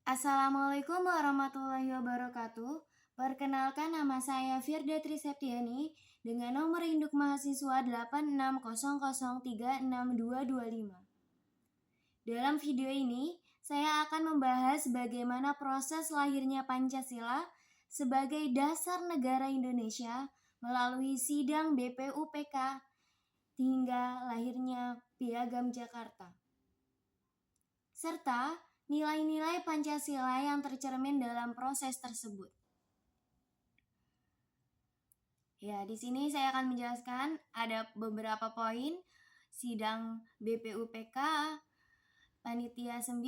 Assalamualaikum warahmatullahi wabarakatuh. Perkenalkan, nama saya Firda Triseptiani dengan nomor induk mahasiswa 8600366225. Dalam video ini, saya akan membahas bagaimana proses lahirnya Pancasila sebagai dasar negara Indonesia melalui sidang BPUPK hingga lahirnya Piagam Jakarta, serta nilai-nilai Pancasila yang tercermin dalam proses tersebut. Ya, di sini saya akan menjelaskan ada beberapa poin sidang BPUPK, Panitia 9,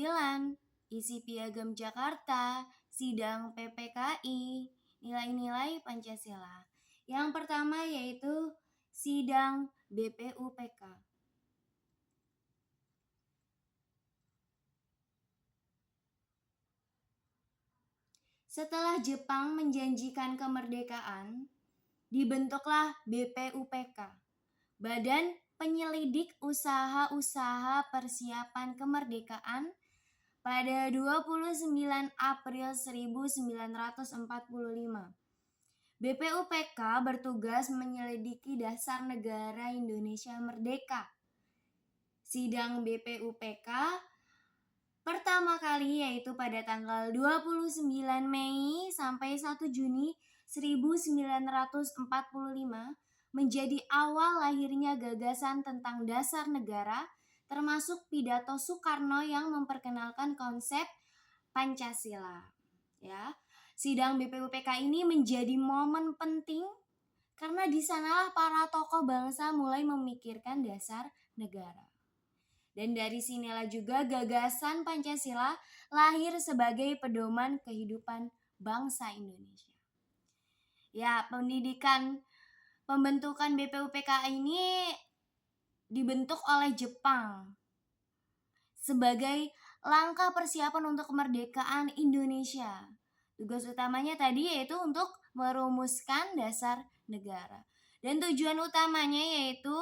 isi Piagam Jakarta, sidang PPKI, nilai-nilai Pancasila. Yang pertama yaitu sidang BPUPK. Setelah Jepang menjanjikan kemerdekaan, dibentuklah BPUPK, Badan Penyelidik Usaha-Usaha Persiapan Kemerdekaan, pada 29 April 1945. BPUPK bertugas menyelidiki dasar negara Indonesia merdeka. Sidang BPUPK pertama kali yaitu pada tanggal 29 Mei sampai 1 Juni 1945 menjadi awal lahirnya gagasan tentang dasar negara, termasuk pidato Soekarno yang memperkenalkan konsep Pancasila. Ya, sidang BPUPK ini menjadi momen penting karena di sanalah para tokoh bangsa mulai memikirkan dasar negara. Dan dari sinilah juga gagasan Pancasila lahir sebagai pedoman kehidupan bangsa Indonesia. Ya, pembentukan BPUPK ini dibentuk oleh Jepang sebagai langkah persiapan untuk kemerdekaan Indonesia. Tugas utamanya tadi yaitu untuk merumuskan dasar negara. Dan tujuan utamanya yaitu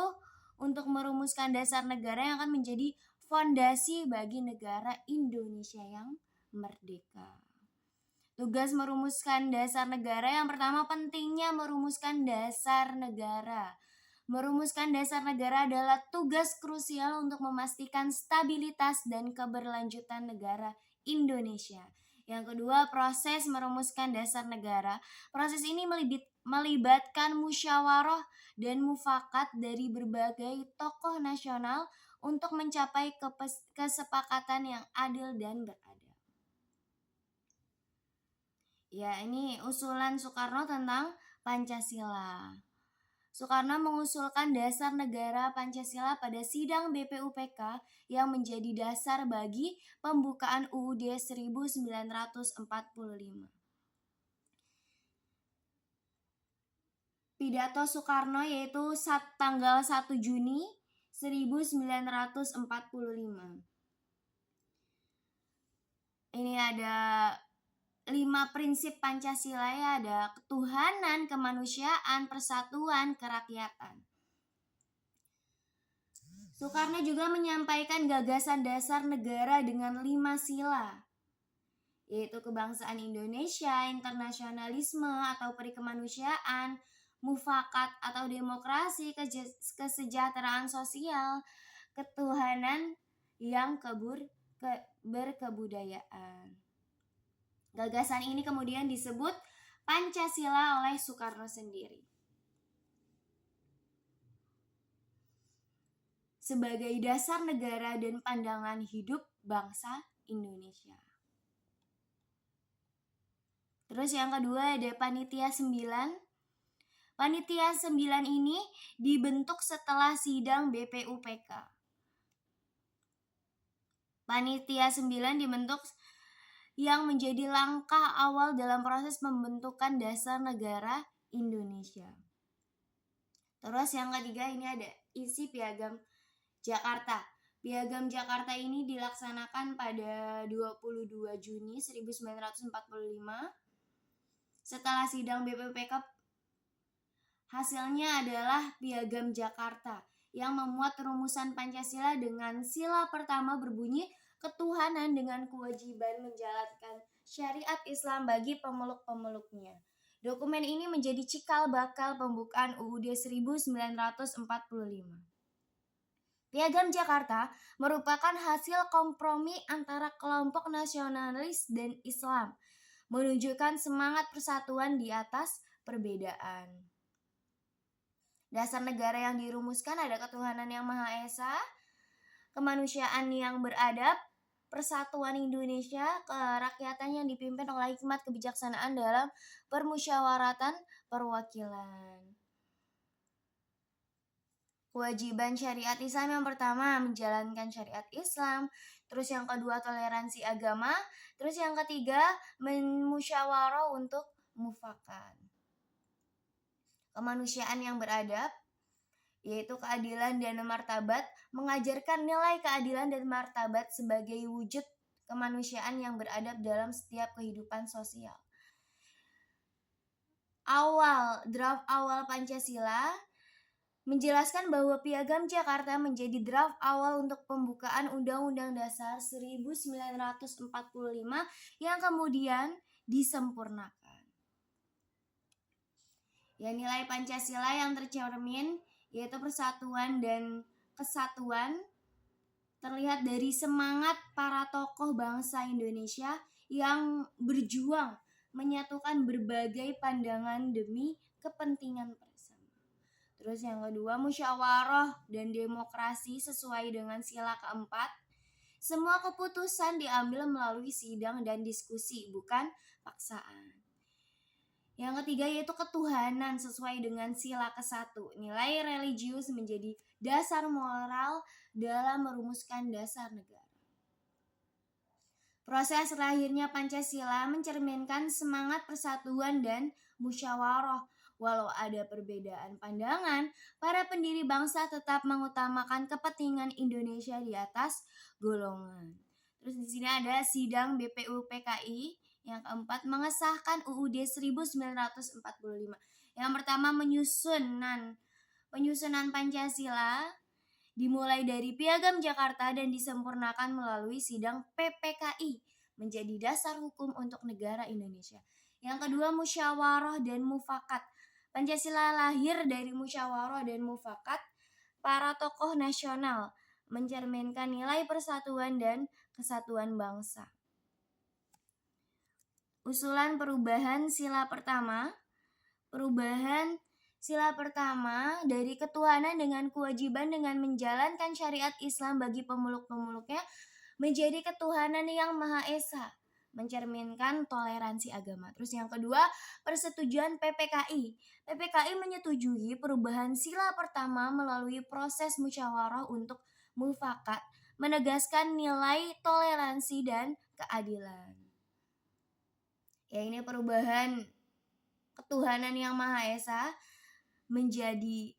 untuk merumuskan dasar negara yang akan menjadi fondasi bagi negara Indonesia yang merdeka. Tugas merumuskan dasar negara yang pertama, pentingnya merumuskan dasar negara. Merumuskan dasar negara adalah tugas krusial untuk memastikan stabilitas dan keberlanjutan negara Indonesia. Yang kedua, proses merumuskan dasar negara. Proses ini melibatkan musyawarah dan mufakat dari berbagai tokoh nasional untuk mencapai kesepakatan yang adil dan beradab. Ya, ini usulan Soekarno tentang Pancasila. Soekarno mengusulkan dasar negara Pancasila pada sidang BPUPK yang menjadi dasar bagi pembukaan UUD 1945. Pidato Soekarno yaitu tanggal 1 Juni 1945. Ini ada 5 prinsip Pancasila, ya, ada ketuhanan, kemanusiaan, persatuan, kerakyatan. Soekarno juga menyampaikan gagasan dasar negara dengan 5 sila, yaitu kebangsaan Indonesia, internasionalisme atau perikemanusiaan, mufakat atau demokrasi, kesejahteraan sosial, ketuhanan yang berkebudayaan. Gagasan ini kemudian disebut Pancasila oleh Soekarno sendiri sebagai dasar negara dan pandangan hidup bangsa Indonesia. Terus yang kedua ada Panitia 9. Panitia 9 ini dibentuk setelah sidang BPUPK. Panitia 9 dibentuk yang menjadi langkah awal dalam proses pembentukan dasar negara Indonesia. Terus yang ketiga ini ada isi Piagam Jakarta. Piagam Jakarta ini dilaksanakan pada 22 Juni 1945. Setelah sidang BPUPK, hasilnya adalah Piagam Jakarta yang memuat rumusan Pancasila dengan sila pertama berbunyi ketuhanan dengan kewajiban menjalankan syariat Islam bagi pemeluk-pemeluknya. Dokumen ini menjadi cikal bakal pembukaan UUD 1945. Piagam Jakarta merupakan hasil kompromi antara kelompok nasionalis dan Islam, menunjukkan semangat persatuan di atas perbedaan. Dasar negara yang dirumuskan ada ketuhanan yang Maha Esa, kemanusiaan yang beradab, persatuan Indonesia, kerakyatan yang dipimpin oleh hikmat kebijaksanaan dalam permusyawaratan perwakilan. Kewajiban syariat Islam yang pertama menjalankan syariat Islam, terus yang kedua toleransi agama, terus yang ketiga musyawarah untuk mufakat. Kemanusiaan yang beradab, yaitu keadilan dan martabat, mengajarkan nilai keadilan dan martabat sebagai wujud kemanusiaan yang beradab dalam setiap kehidupan sosial. Draft awal Pancasila menjelaskan bahwa Piagam Jakarta menjadi draft awal untuk pembukaan Undang-Undang Dasar 1945 yang kemudian disempurnakan. Ya, nilai Pancasila yang tercermin yaitu persatuan dan kesatuan terlihat dari semangat para tokoh bangsa Indonesia yang berjuang menyatukan berbagai pandangan demi kepentingan bersama. Terus yang kedua, musyawarah dan demokrasi sesuai dengan sila keempat. Semua keputusan diambil melalui sidang dan diskusi, bukan paksaan. Yang ketiga yaitu ketuhanan sesuai dengan sila ke-1. Nilai religius menjadi dasar moral dalam merumuskan dasar negara. Proses lahirnya Pancasila mencerminkan semangat persatuan dan musyawarah. Walau ada perbedaan pandangan, para pendiri bangsa tetap mengutamakan kepentingan Indonesia di atas golongan. Terus di sini ada sidang BPUPKI yang keempat mengesahkan UUD 1945. Yang pertama penyusunan Pancasila dimulai dari Piagam Jakarta dan disempurnakan melalui sidang PPKI menjadi dasar hukum untuk negara Indonesia. Yang kedua, musyawarah dan mufakat. Pancasila lahir dari musyawarah dan mufakat para tokoh nasional, mencerminkan nilai persatuan dan kesatuan bangsa. Usulan perubahan sila pertama. Perubahan sila pertama dari ketuhanan dengan kewajiban dengan menjalankan syariat Islam bagi pemeluk-pemeluknya menjadi ketuhanan yang Maha Esa, mencerminkan toleransi agama. Terus yang kedua, persetujuan PPKI. PPKI menyetujui perubahan sila pertama melalui proses musyawarah untuk mufakat, menegaskan nilai toleransi dan keadilan. Ya, ini perubahan ketuhanan yang Maha Esa menjadi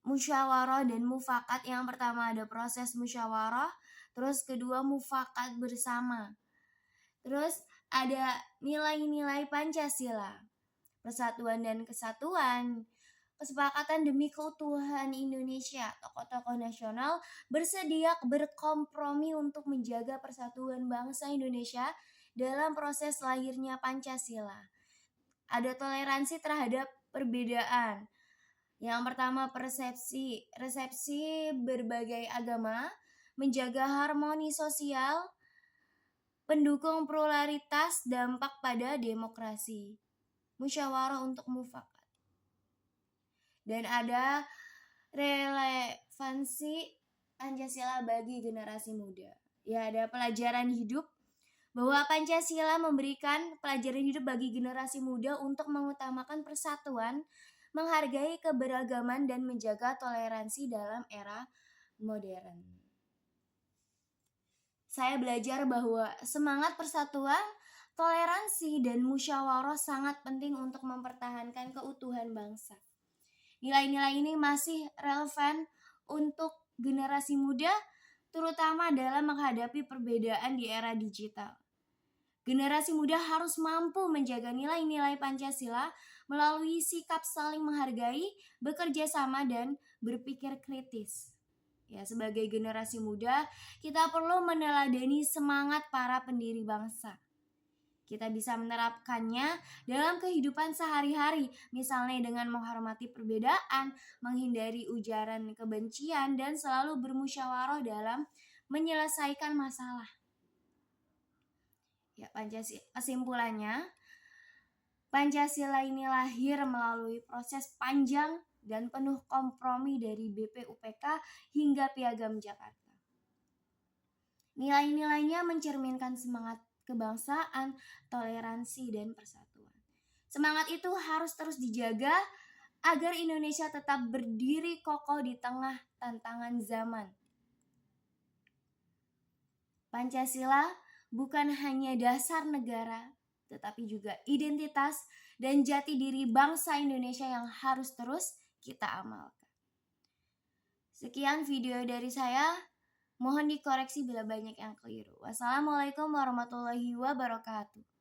musyawarah dan mufakat. Yang pertama ada proses musyawarah, terus kedua mufakat bersama. Terus ada nilai-nilai Pancasila, persatuan dan kesatuan, kesepakatan demi keutuhan Indonesia. Tokoh-tokoh nasional bersedia berkompromi untuk menjaga persatuan bangsa Indonesia dalam proses lahirnya Pancasila. Ada toleransi terhadap perbedaan. Yang pertama resepsi berbagai agama, menjaga harmoni sosial, pendukung pluralitas, dampak pada demokrasi, musyawarah untuk mufakat. Dan ada relevansi Pancasila bagi generasi muda. Ya, ada pelajaran hidup bahwa Pancasila memberikan pelajaran hidup bagi generasi muda untuk mengutamakan persatuan, menghargai keberagaman, dan menjaga toleransi dalam era modern. Saya belajar bahwa semangat persatuan, toleransi, dan musyawarah sangat penting untuk mempertahankan keutuhan bangsa. Nilai-nilai ini masih relevan untuk generasi muda, terutama dalam menghadapi perbedaan di era digital. Generasi muda harus mampu menjaga nilai-nilai Pancasila melalui sikap saling menghargai, bekerja sama, dan berpikir kritis. Ya, sebagai generasi muda, kita perlu meneladani semangat para pendiri bangsa. Kita bisa menerapkannya dalam kehidupan sehari-hari, misalnya dengan menghormati perbedaan, menghindari ujaran kebencian, dan selalu bermusyawarah dalam menyelesaikan masalah. Ya, kesimpulannya, Pancasila ini lahir melalui proses panjang dan penuh kompromi dari BPUPK hingga Piagam Jakarta. Nilai-nilainya mencerminkan semangat kebangsaan, toleransi, dan persatuan. Semangat itu harus terus dijaga agar Indonesia tetap berdiri kokoh di tengah tantangan zaman. Pancasila bukan hanya dasar negara, tetapi juga identitas dan jati diri bangsa Indonesia yang harus terus kita amalkan. Sekian video dari saya, mohon dikoreksi bila banyak yang keliru. Wassalamualaikum warahmatullahi wabarakatuh.